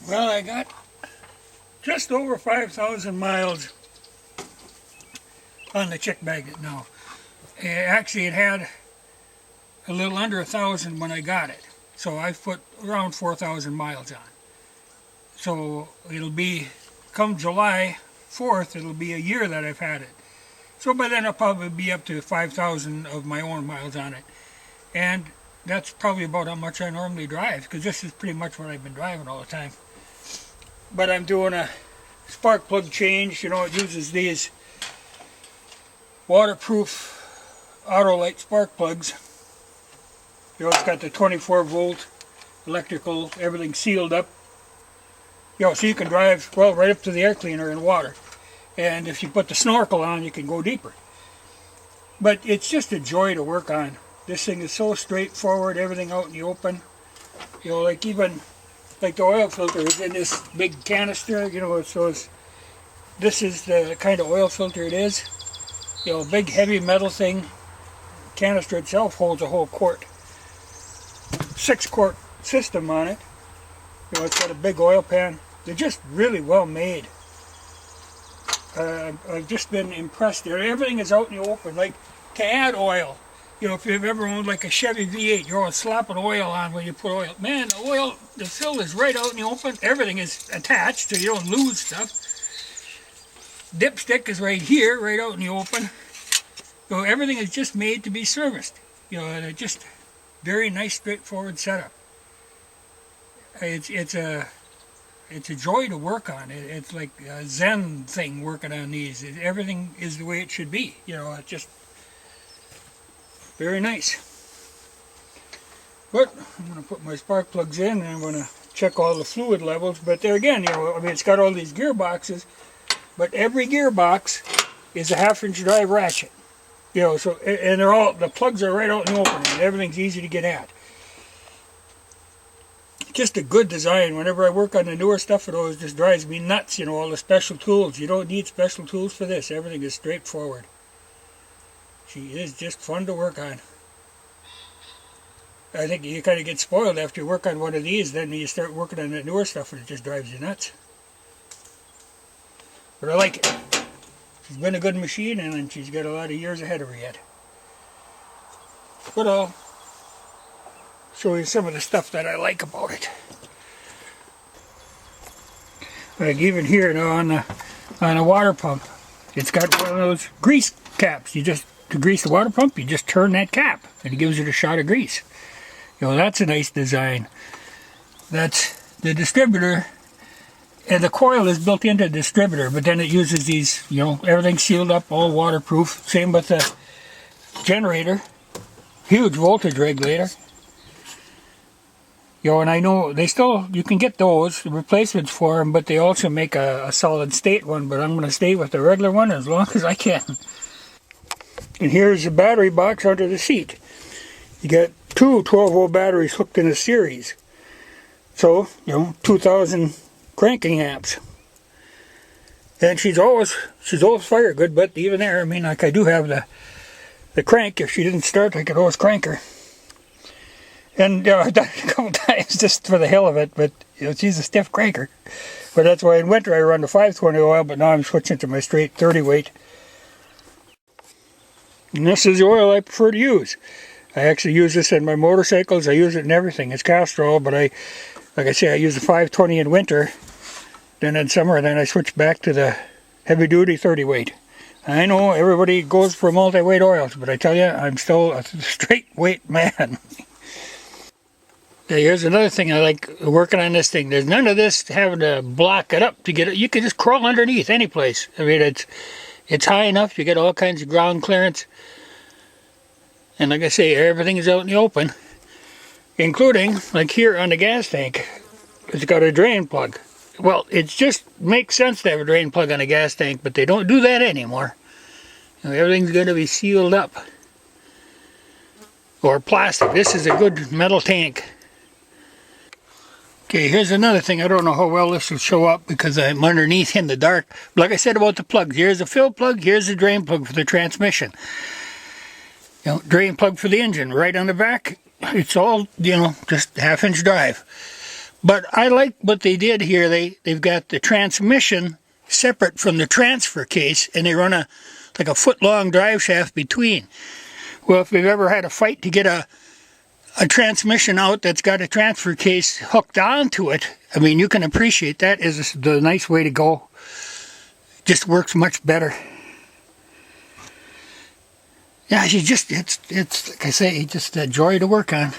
Well, I got just over 5,000 miles on the chick magnet now. Actually, it had a little under 1,000 when I got it. So I've put around 4,000 miles on. So it'll be, come July 4th, it'll be a year that I've had it. So by then I'll probably be up to 5,000 of my own miles on it. And that's probably about how much I normally drive, because this is pretty much what I've been driving all the time. But I'm doing a spark plug change. You know, it uses these waterproof Autolite spark plugs. You know, it's got the 24 volt electrical, everything sealed up. You know, so you can drive, well, right up to the air cleaner in water. And if you put the snorkel on, you can go deeper. But it's just a joy to work on. This thing is so straightforward, everything out in the open. You know, like even like the oil filter is in this big canister, you know, so this is the kind of oil filter it is. You know, big heavy metal thing. Canister itself holds a whole quart. 6-quart system on it. You know, it's got a big oil pan. They're just really well made. I've just been impressed there. Everything is out in the open. Like, to add oil, you know, if you've ever owned like a Chevy V8, you're always slapping oil on when you put oil. Man, the oil, the fill is right out in the open. Everything is attached so you don't lose stuff. Dipstick is right here, right out in the open. So everything is just made to be serviced. You know, and it's just very nice, straightforward setup. It's a joy to work on. It's like a Zen thing working on these. Everything is the way it should be. You know, it's just very nice. But I'm going to put my spark plugs in and I'm going to check all the fluid levels. But there again, you know, I mean, it's got all these gearboxes, but every gearbox is a 1/2-inch drive ratchet. You know, so, and they're all, the plugs are right out in the open and everything's easy to get at. Just a good design. Whenever I work on the newer stuff, it always just drives me nuts, you know, all the special tools. You don't need special tools for this. Everything is straightforward. She is just fun to work on. I think you kind of get spoiled after you work on one of these, then you start working on the newer stuff and it just drives you nuts. But I like it. She's been a good machine and she's got a lot of years ahead of her yet. But I'll show you some of the stuff that I like about it. Like even here now on a water pump, it's got one of those grease caps. To grease the water pump, you just turn that cap and it gives it a shot of grease. You know, that's a nice design. That's the distributor, and the coil is built into the distributor, but then it uses these, you know, everything sealed up, all waterproof. Same with the generator, huge voltage regulator. You know, and I know they still, you can get those replacements for them, but they also make a solid state one, but I'm going to stay with the regular one as long as I can. And here's the battery box under the seat. You got two 12-volt batteries hooked in a series. So, you know, 2,000 cranking amps. And she's always fire good, but even there, I mean, like I do have the crank. If she didn't start, I could always crank her. And I've done it a couple times just for the hell of it, but you know, she's a stiff cranker. But that's why in winter I run the 520 oil, but now I'm switching to my straight 30 weight. And this is the oil I prefer to use. I actually use this in my motorcycles. I use it in everything. It's castor oil, but like I say, I use the 520 in winter. Then in summer, then I switch back to the heavy duty 30 weight. I know everybody goes for multi-weight oils, but I tell you, I'm still a straight weight man. Here's another thing I like working on this thing. There's none of this having to block it up to get it. You can just crawl underneath any place. I mean, it's high enough. You get all kinds of ground clearance. And like I say, everything is out in the open, including, like here on the gas tank, it's got a drain plug. Well, it just makes sense to have a drain plug on a gas tank, but they don't do that anymore. You know, everything's going to be sealed up. Or plastic. This is a good metal tank. Okay, here's another thing. I don't know how well this will show up because I'm underneath in the dark. Like I said about the plugs, here's a fill plug, here's the drain plug for the transmission. You know, drain plug for the engine right on the back. It's all, you know, just 1/2-inch drive. But I like what they did here. They've got the transmission separate from the transfer case, and they run like a foot-long drive shaft between. Well, if you've ever had a fight to get a transmission out that's got a transfer case hooked onto it, I mean, you can appreciate that is the nice way to go. Just works much better. Yeah, it's like I say, just a joy to work on.